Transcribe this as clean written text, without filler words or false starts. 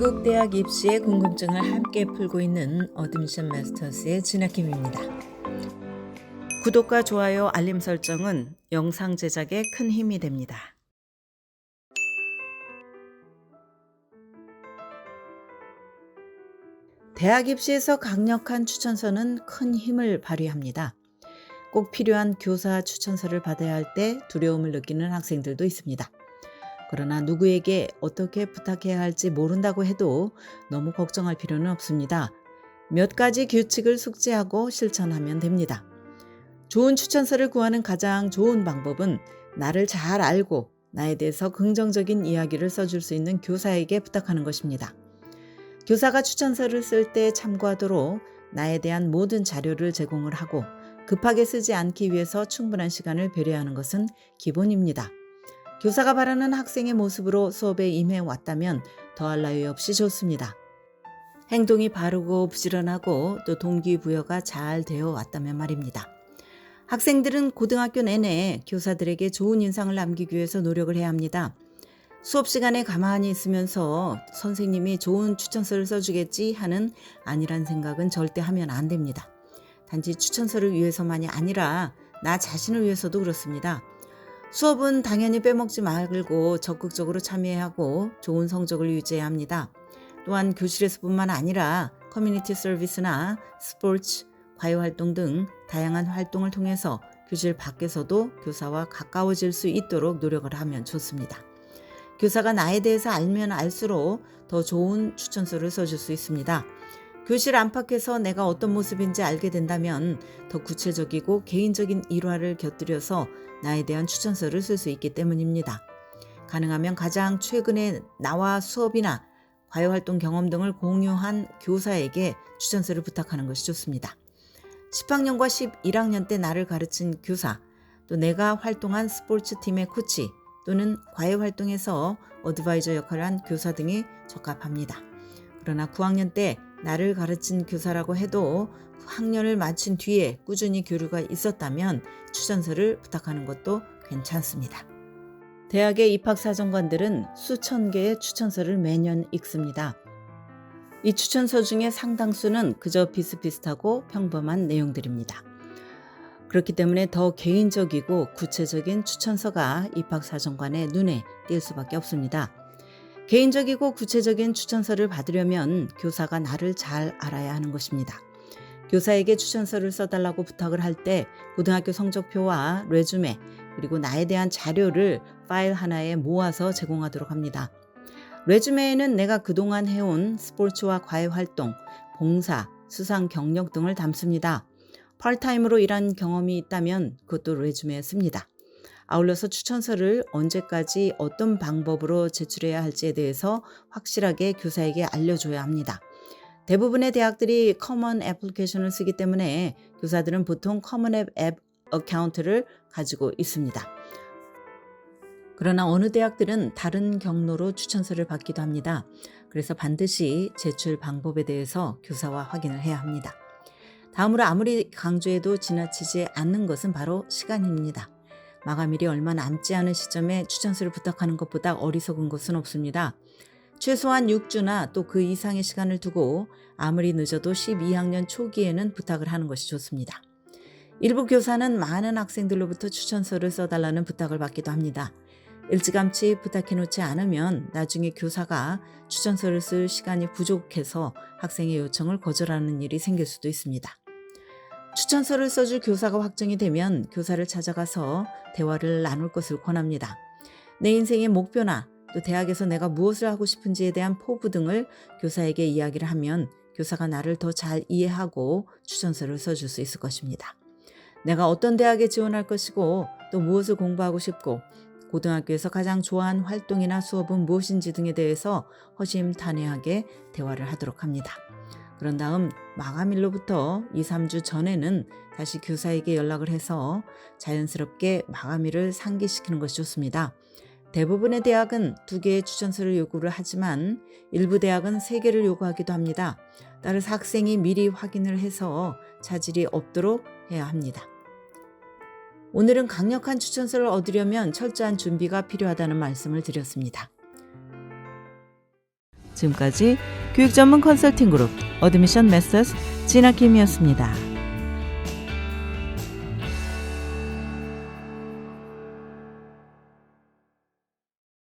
미국 대학 입시의 궁금증을 함께 풀고 있는 어드미션 마스터스의 진아킴입니다. 구독과 좋아요, 알림 설정은 영상 제작에 큰 힘이 됩니다. 대학 입시에서 강력한 추천서는 큰 힘을 발휘합니다. 꼭 필요한 교사 추천서를 받아야 할 때 두려움을 느끼는 학생들도 있습니다. 그러나 누구에게 어떻게 부탁해야 할지 모른다고 해도 너무 걱정할 필요는 없습니다. 몇 가지 규칙을 숙지하고 실천하면 됩니다. 좋은 추천서를 구하는 가장 좋은 방법은 나를 잘 알고 나에 대해서 긍정적인 이야기를 써줄 수 있는 교사에게 부탁하는 것입니다. 교사가 추천서를 쓸 때 참고하도록 나에 대한 모든 자료를 제공을 하고 급하게 쓰지 않기 위해서 충분한 시간을 배려하는 것은 기본입니다. 교사가 바라는 학생의 모습으로 수업에 임해 왔다면 더할 나위 없이 좋습니다. 행동이 바르고 부지런하고 또 동기부여가 잘 되어 왔다면 말입니다. 학생들은 고등학교 내내 교사들에게 좋은 인상을 남기기 위해서 노력을 해야 합니다. 수업 시간에 가만히 있으면서 선생님이 좋은 추천서를 써주겠지 하는 아니란 생각은 절대 하면 안 됩니다. 단지 추천서를 위해서만이 아니라 나 자신을 위해서도 그렇습니다. 수업은 당연히 빼먹지 말고 적극적으로 참여해야 하고 좋은 성적을 유지해야 합니다. 또한 교실에서뿐만 아니라 커뮤니티 서비스나 스포츠, 과외활동 등 다양한 활동을 통해서 교실 밖에서도 교사와 가까워질 수 있도록 노력을 하면 좋습니다. 교사가 나에 대해서 알면 알수록 더 좋은 추천서를 써줄 수 있습니다. 교실 안팎에서 내가 어떤 모습인지 알게 된다면 더 구체적이고 개인적인 일화를 곁들여서 나에 대한 추천서를 쓸 수 있기 때문입니다. 가능하면 가장 최근에 나와 수업이나 과외활동 경험 등을 공유한 교사에게 추천서를 부탁하는 것이 좋습니다. 10학년과 11학년 때 나를 가르친 교사, 또 내가 활동한 스포츠팀의 코치 또는 과외활동에서 어드바이저 역할을 한 교사 등이 적합합니다. 그러나 9학년 때 나를 가르친 교사라고 해도 학년을 마친 뒤에 꾸준히 교류가 있었다면 추천서를 부탁하는 것도 괜찮습니다. 대학의 입학사정관들은 수천 개의 추천서를 매년 읽습니다. 이 추천서 중에 상당수는 그저 비슷비슷하고 평범한 내용들입니다. 그렇기 때문에 더 개인적이고 구체적인 추천서가 입학사정관의 눈에 띌 수밖에 없습니다. 개인적이고 구체적인 추천서를 받으려면 교사가 나를 잘 알아야 하는 것입니다. 교사에게 추천서를 써달라고 부탁을 할 때 고등학교 성적표와 레주메 그리고 나에 대한 자료를 파일 하나에 모아서 제공하도록 합니다. 레주메에는 내가 그동안 해온 스포츠와 과외활동, 봉사, 수상 경력 등을 담습니다. 파트타임으로 일한 경험이 있다면 그것도 레주메에 씁니다. 아울러서 추천서를 언제까지 어떤 방법으로 제출해야 할지에 대해서 확실하게 교사에게 알려줘야 합니다. 대부분의 대학들이 커먼 애플리케이션을 쓰기 때문에 교사들은 보통 커먼 앱 어카운트를 가지고 있습니다. 그러나 어느 대학들은 다른 경로로 추천서를 받기도 합니다. 그래서 반드시 제출 방법에 대해서 교사와 확인을 해야 합니다. 다음으로 아무리 강조해도 지나치지 않는 것은 바로 시간입니다. 마감일이 얼마 남지 않은 시점에 추천서를 부탁하는 것보다 어리석은 것은 없습니다. 최소한 6주나 또 그 이상의 시간을 두고 아무리 늦어도 12학년 초기에는 부탁을 하는 것이 좋습니다. 일부 교사는 많은 학생들로부터 추천서를 써달라는 부탁을 받기도 합니다. 일찌감치 부탁해놓지 않으면 나중에 교사가 추천서를 쓸 시간이 부족해서 학생의 요청을 거절하는 일이 생길 수도 있습니다. 추천서를 써줄 교사가 확정이 되면 교사를 찾아가서 대화를 나눌 것을 권합니다. 내 인생의 목표나 또 대학에서 내가 무엇을 하고 싶은지에 대한 포부 등을 교사에게 이야기를 하면 교사가 나를 더 잘 이해하고 추천서를 써줄 수 있을 것입니다. 내가 어떤 대학에 지원할 것이고 또 무엇을 공부하고 싶고 고등학교에서 가장 좋아하는 활동이나 수업은 무엇인지 등에 대해서 허심탄회하게 대화를 하도록 합니다. 그런 다음 마감일로부터 2, 3주 전에는 다시 교사에게 연락을 해서 자연스럽게 마감일을 상기시키는 것이 좋습니다. 대부분의 대학은 2개의 추천서를 요구를 하지만 일부 대학은 3개를 요구하기도 합니다. 따라서 학생이 미리 확인을 해서 차질이 없도록 해야 합니다. 오늘은 강력한 추천서를 얻으려면 철저한 준비가 필요하다는 말씀을 드렸습니다. 지금까지 교육 전문 컨설팅 그룹 어드미션 메서스 진아킴이었습니다.